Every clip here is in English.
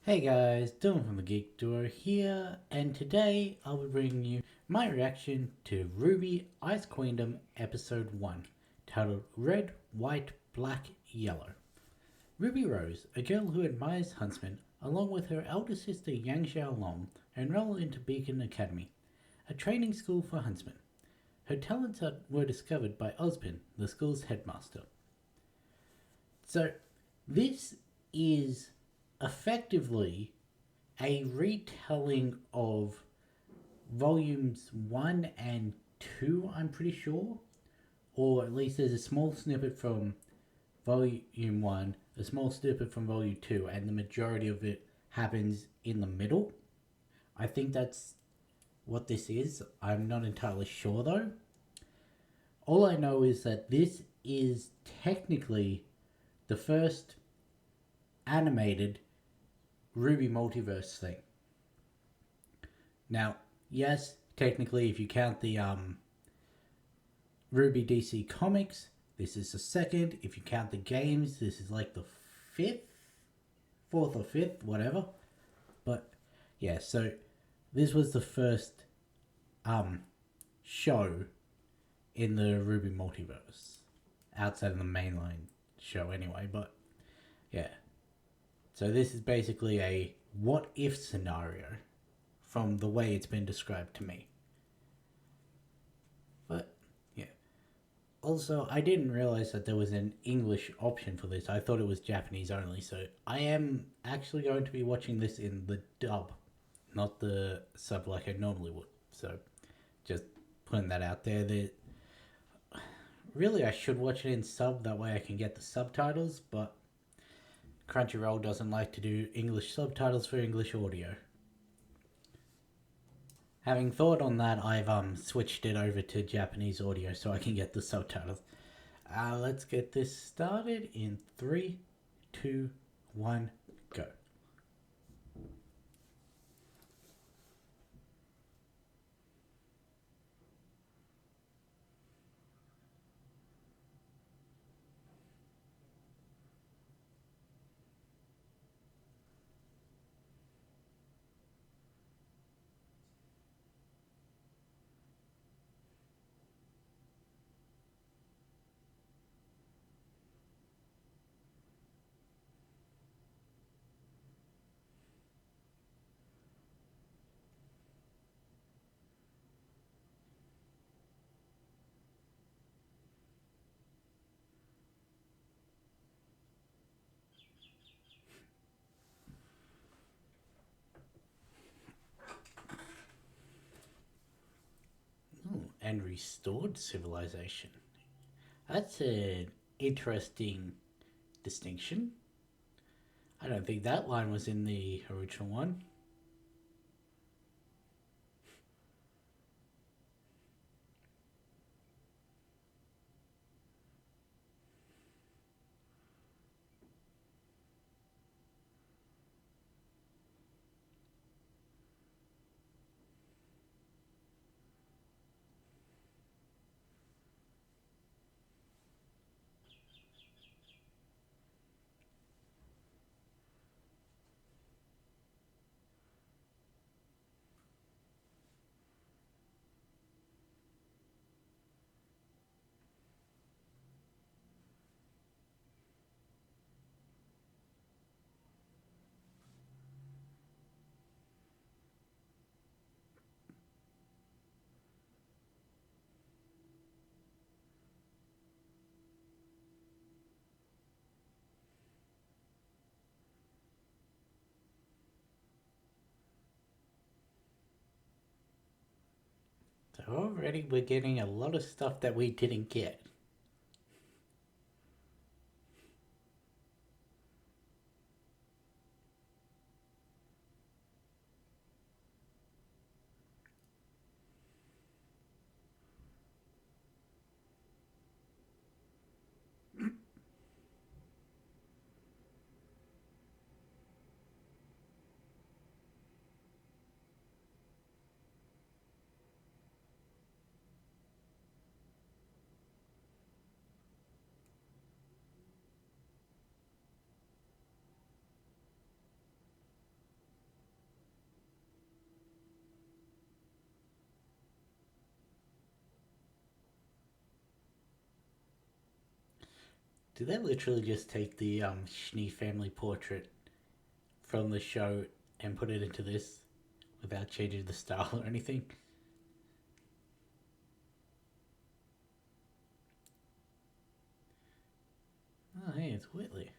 Hey guys, Dylan from the Geek Duo here, and today I'll be bringing you my reaction to RWBY Ice Queendom Episode 1, titled Red, White, Black, Yellow. Ruby Rose, a girl who admires Huntsman, along with her elder sister Yang Xiaolong, enroll into Beacon Academy, a training school for huntsmen. Her talents were discovered by Ozpin, the school's headmaster. So, this is effectively a retelling of volumes 1 and 2, I'm pretty sure. Or at least there's a small snippet from volume 1, a small snippet from volume 2, and the majority of it happens in the middle. I think that's what this is. I'm not entirely sure though. All I know is that this is technically the first animated RWBY multiverse thing. Now, yes, technically, if you count the RWBY DC comics, this is the second. If you count the games, this is like the fourth or fifth, whatever. But yeah, so this was the first show in the RWBY multiverse, outside of the mainline show anyway. But yeah, so this is basically a what if scenario from the way it's been described to me. But yeah. Also, I didn't realize that there was an English option for this. I thought it was Japanese only. So I am actually going to be watching this in the dub, not the sub like I normally would. So just putting that out there. Really, I should watch it in sub. That way I can get the subtitles. But Crunchyroll doesn't like to do English subtitles for English audio. Having thought on that, I've switched it over to Japanese audio so I can get the subtitles. Let's get this started in 3, 2, 1, go. Ooh, and restored civilization. That's an interesting distinction. I don't think that line was in the original one. So already we're getting a lot of stuff that we didn't get. Did they literally just take the Schnee family portrait from the show and put it into this without changing the style or anything? Oh, hey, it's Whitley.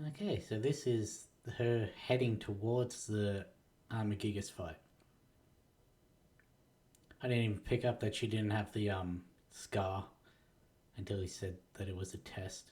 Okay, so this is her heading towards the Armagigas fight. I didn't even pick up that she didn't have the scar until he said that it was a test.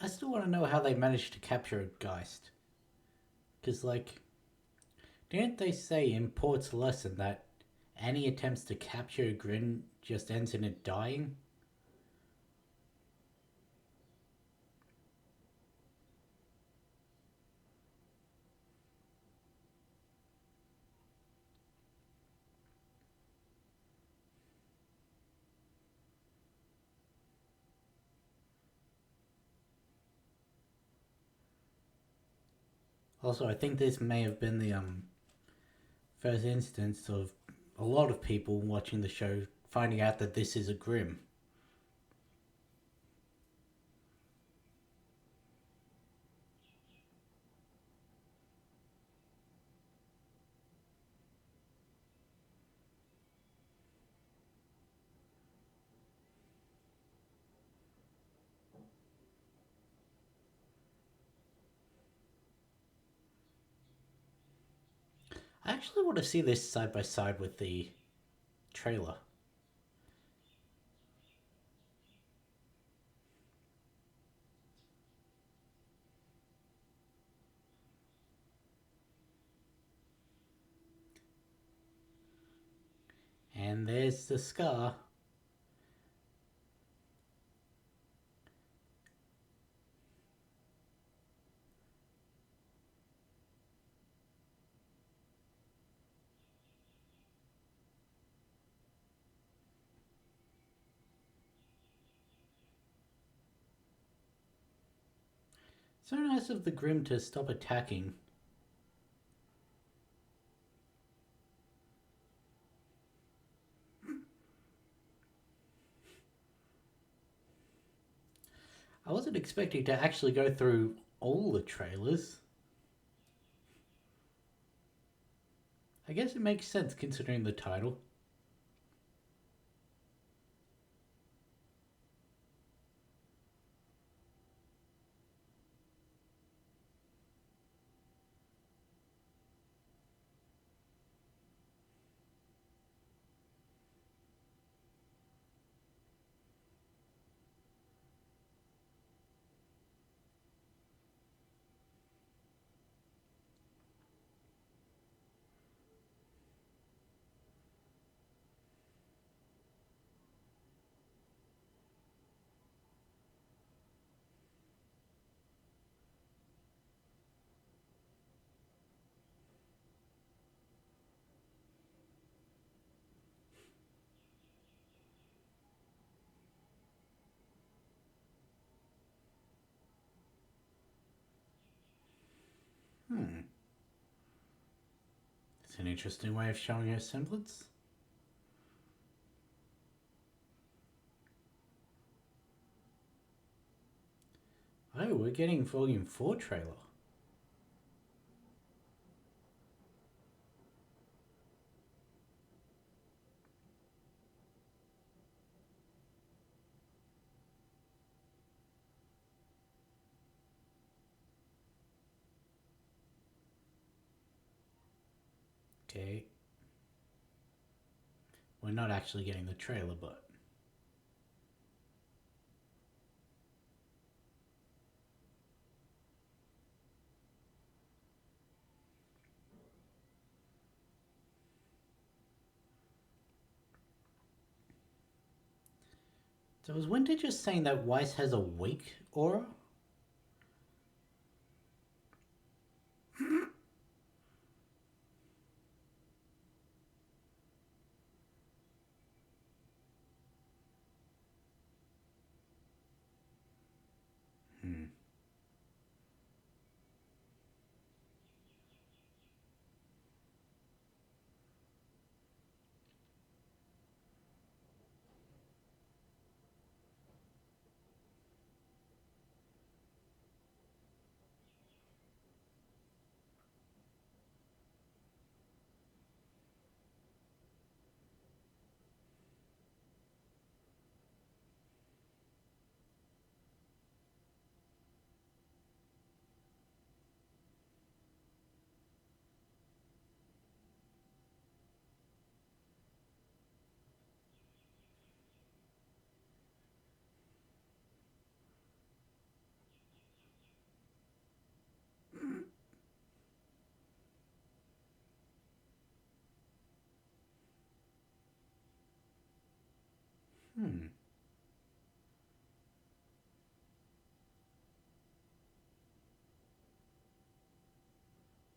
I still want to know how they managed to capture a Geist. Because, like, didn't they say in Port's lesson that any attempts to capture a Grin just ends in it dying? Also, I think this may have been the first instance of a lot of people watching the show finding out that this is a Grim. I actually want to see this side by side with the trailer. And there's the scar. So nice of the Grim to stop attacking. I wasn't expecting to actually go through all the trailers. I guess it makes sense considering the title. Hmm. It's an interesting way of showing her semblance. Oh, we're getting Volume 4 trailer. Okay. We're not actually getting the trailer, but... So was Winter just saying that Weiss has a weak aura? Hmm. Hmm.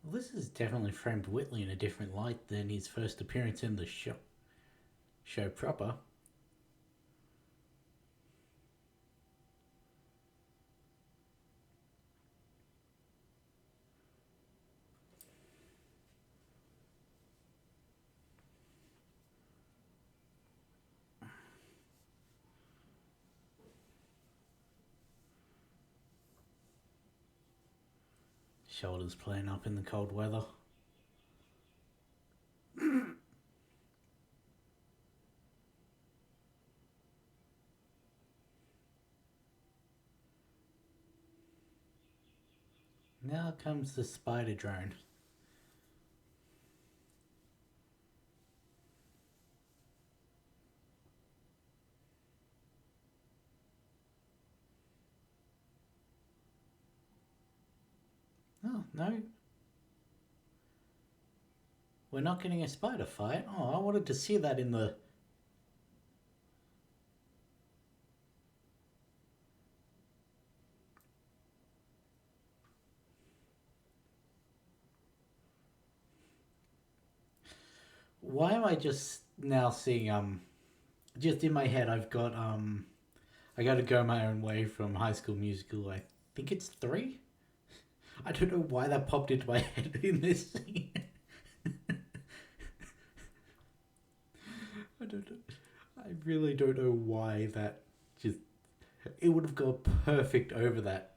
Well, this has definitely framed Whitley in a different light than his first appearance in the show proper. Shoulders playing up in the cold weather. Now comes the spider drone. Oh, no. We're not getting a spider fight. Oh, I wanted to see that in the... Why am I just now seeing, just in my head, I've got, I gotta go my own way from High School Musical. I think it's 3? I don't know why that popped into my head in this scene. I don't know. I really don't know why that just... It would have gone perfect over that.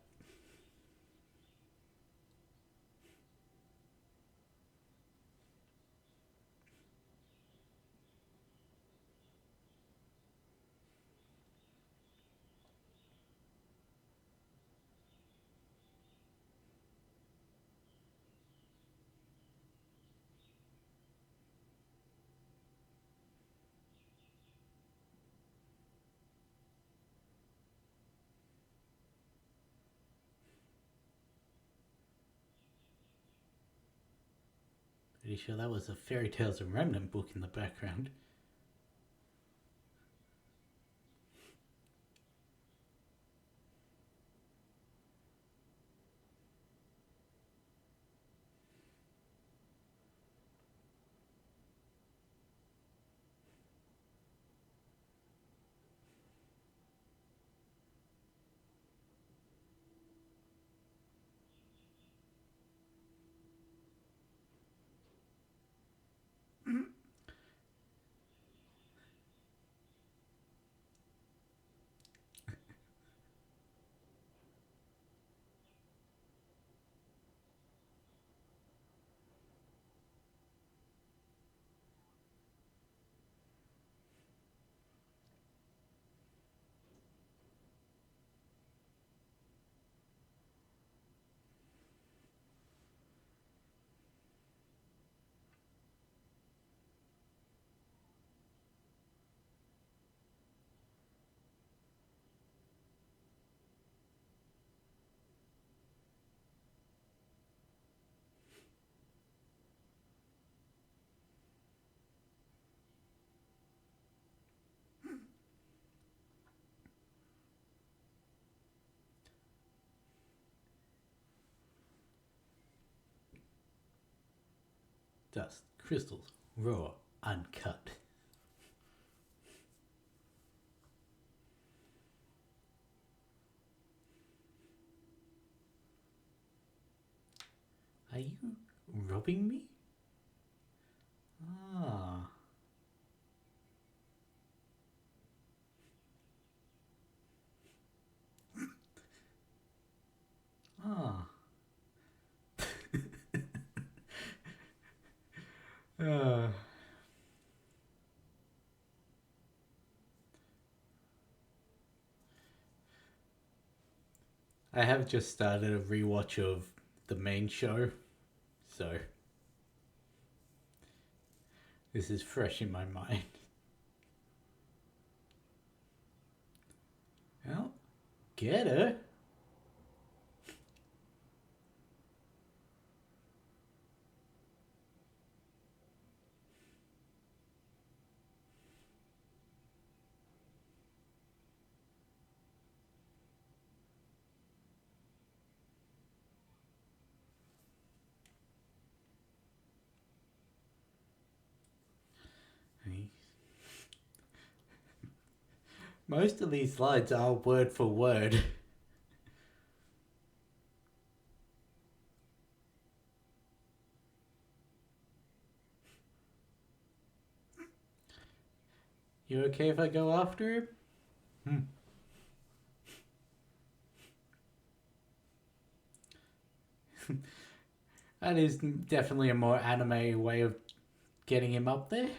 Pretty sure that was a Fairy Tales and Remnant book in the background. Dust, crystals, raw, uncut. Are you robbing me? Ah. Ah. uh. I have just started a rewatch of the main show, so this is fresh in my mind. Well, get her. Most of these slides are word for word. You okay if I go after him? That is definitely a more anime way of getting him up there.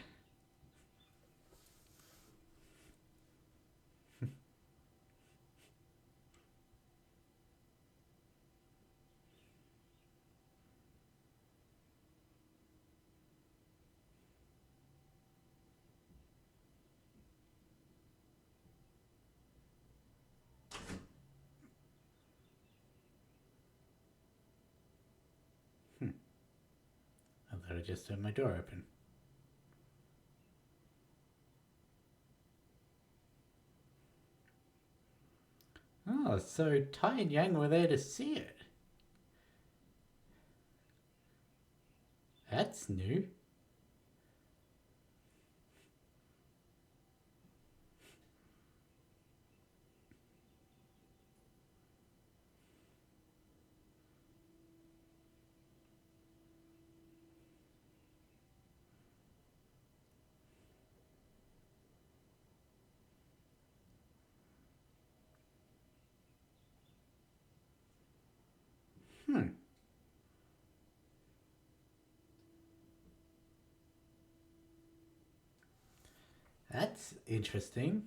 I thought I just turned my door open. Oh, so Tai and Yang were there to see it. That's new. That's interesting.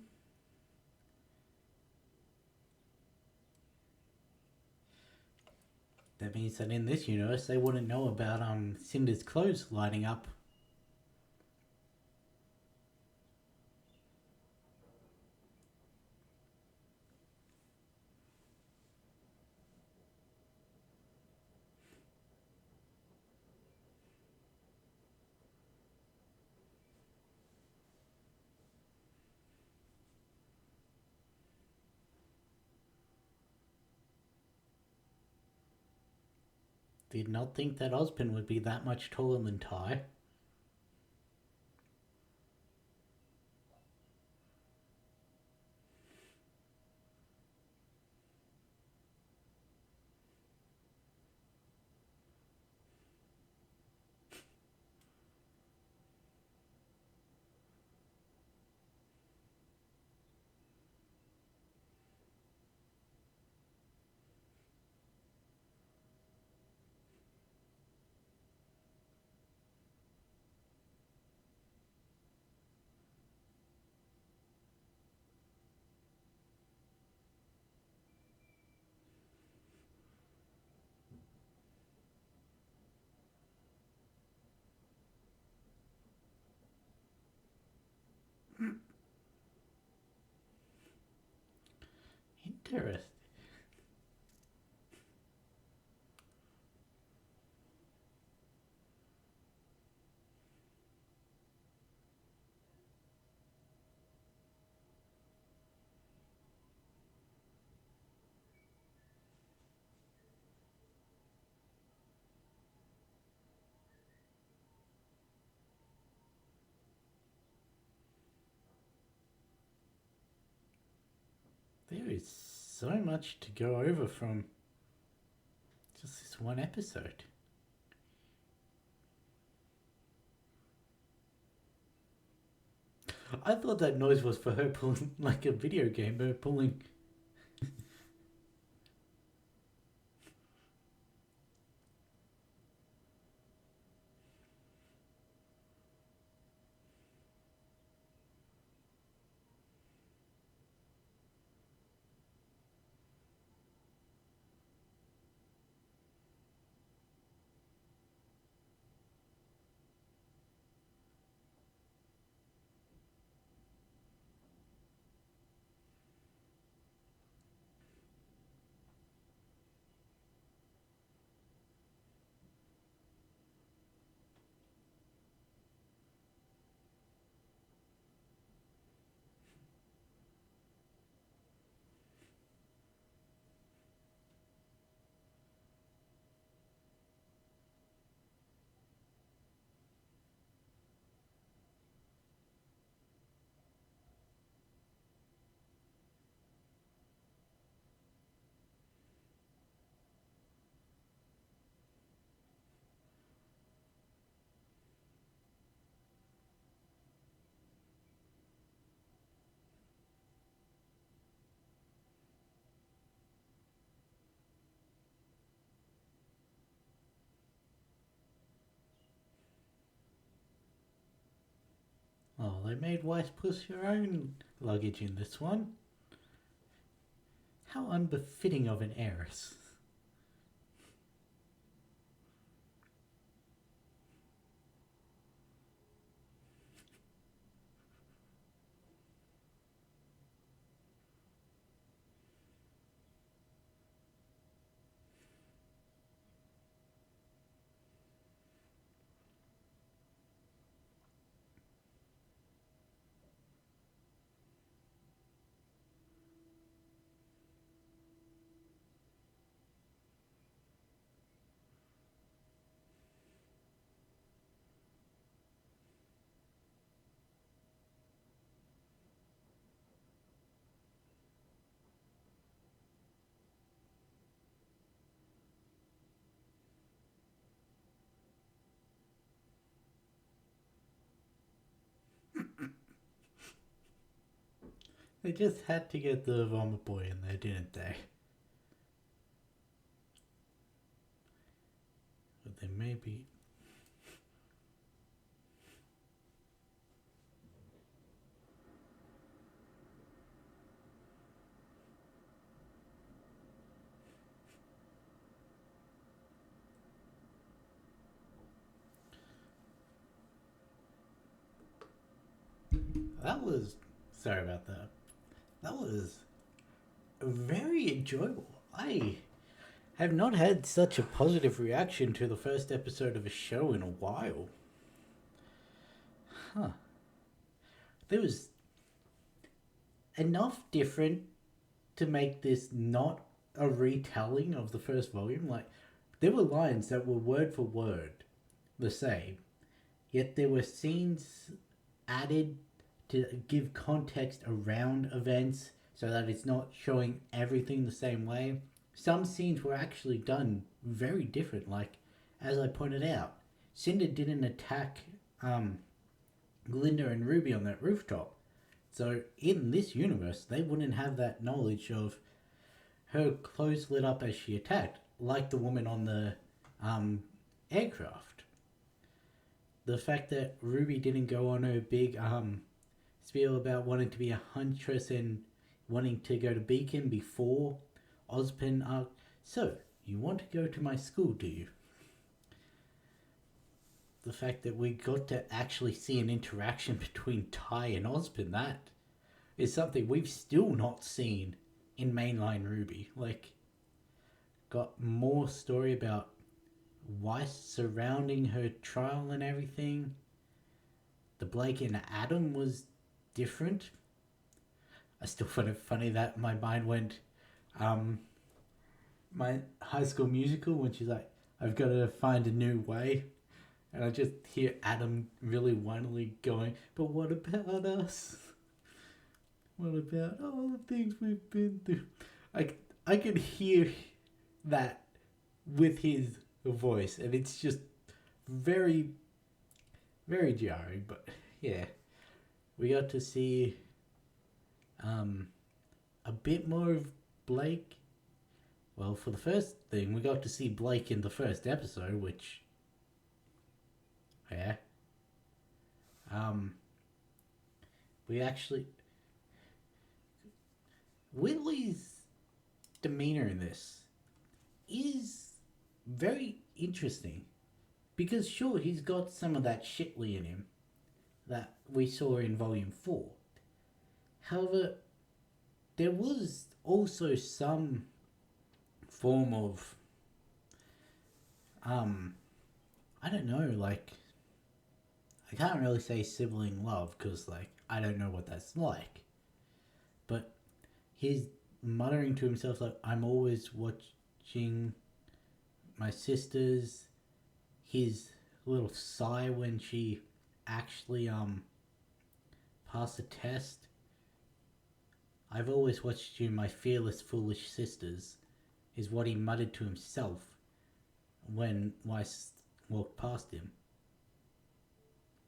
That means that in this universe they wouldn't know about Cinder's clothes lighting up. Did not think that Ozpin would be that much taller than Tai. Interesting. is so much to go over from just this one episode. I thought that noise was for her pulling, like a video game, her pulling. Oh, they made Weiss push her own luggage in this one. How unbefitting of an heiress. They just had to get the vomit boy in there, didn't they? But they maybe. That was. Sorry about that. That was very enjoyable. I have not had such a positive reaction to the first episode of a show in a while. Huh. There was enough different to make this not a retelling of the first volume. Like, there were lines that were word for word the same, yet there were scenes added to give context around events so that it's not showing everything the same way. Some scenes were actually done very different. Like, as I pointed out, Cinder didn't attack Glinda and Ruby on that rooftop. So in this universe, they wouldn't have that knowledge of her clothes lit up as she attacked, like the woman on the aircraft. The fact that Ruby didn't go on her big spiel about wanting to be a huntress and wanting to go to Beacon before Ozpin asked, so, you want to go to my school, do you? The fact that we got to actually see an interaction between Ty and Ozpin, that is something we've still not seen in mainline RWBY. Like, got more story about Weiss surrounding her trial and everything. The Blake and Adam was different. I still find it funny that my mind went, my High School Musical, when she's like, I've got to find a new way. And I just hear Adam really whinily going, but what about us? What about all the things we've been through? I could hear that with his voice, and it's just very, very jarring. But yeah, we got to see a bit more of Blake. Well, for the first thing, we got to see Blake in the first episode, which yeah, we actually Whitley's demeanor in this is very interesting because sure he's got some of that Shitley in him that we saw in Volume 4. However, there was also some form of I don't know, like I can't really say sibling love because like I don't know what that's like. But he's muttering to himself like I'm always watching my sisters. His little sigh when she actually passed the test. I've always watched you, my fearless, foolish sisters, is what he muttered to himself when Weiss walked past him.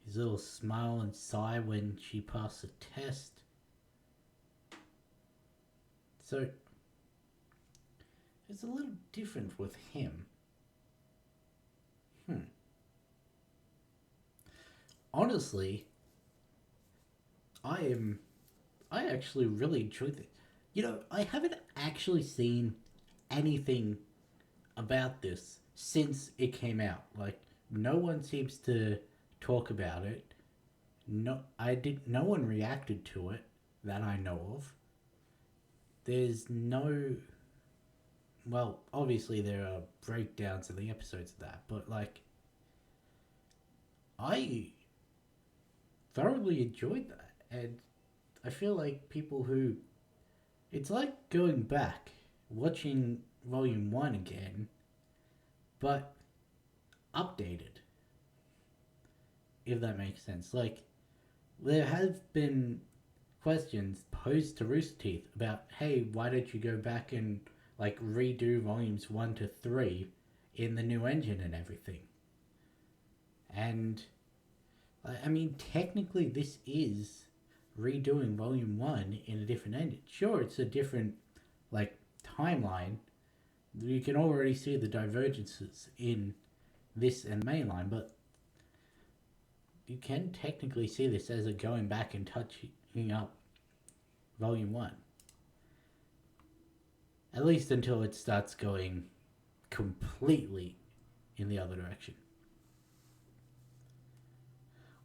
His little smile and sigh when she passed the test. So, it's a little different with him. Honestly, I actually really enjoyed it. You know, I haven't actually seen anything about this since it came out. Like, no one seems to talk about it. No one reacted to it that I know of. There's no, well, obviously there are breakdowns of the episodes of that, but like, I thoroughly enjoyed that, and I feel like people who, it's like going back, watching Volume 1 again, but updated, if that makes sense. Like, there have been questions posed to Rooster Teeth about, hey, why don't you go back and, like, redo Volumes 1 to 3 in the new engine and everything? And, I mean, technically this is redoing Volume 1 in a different engine. Sure, it's a different, like, timeline. You can already see the divergences in this and mainline, but you can technically see this as a going back and touching up Volume 1. At least until it starts going completely in the other direction.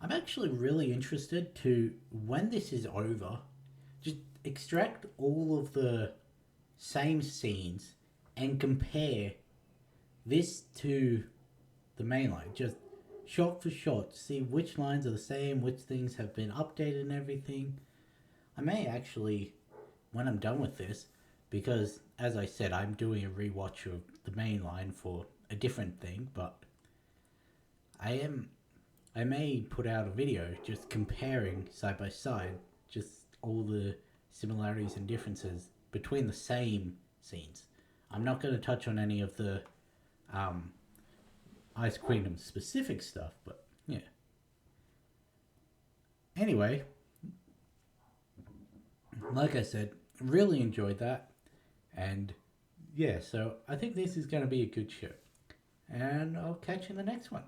I'm actually really interested to, when this is over, just extract all of the same scenes and compare this to the mainline. Just shot for shot, see which lines are the same, which things have been updated and everything. I may actually, when I'm done with this, because as I said, I'm doing a rewatch of the mainline for a different thing, but I may put out a video just comparing side by side just all the similarities and differences between the same scenes. I'm not going to touch on any of the Ice Queendom specific stuff, but yeah. Anyway, like I said, really enjoyed that. And yeah, so I think this is going to be a good show. And I'll catch you in the next one.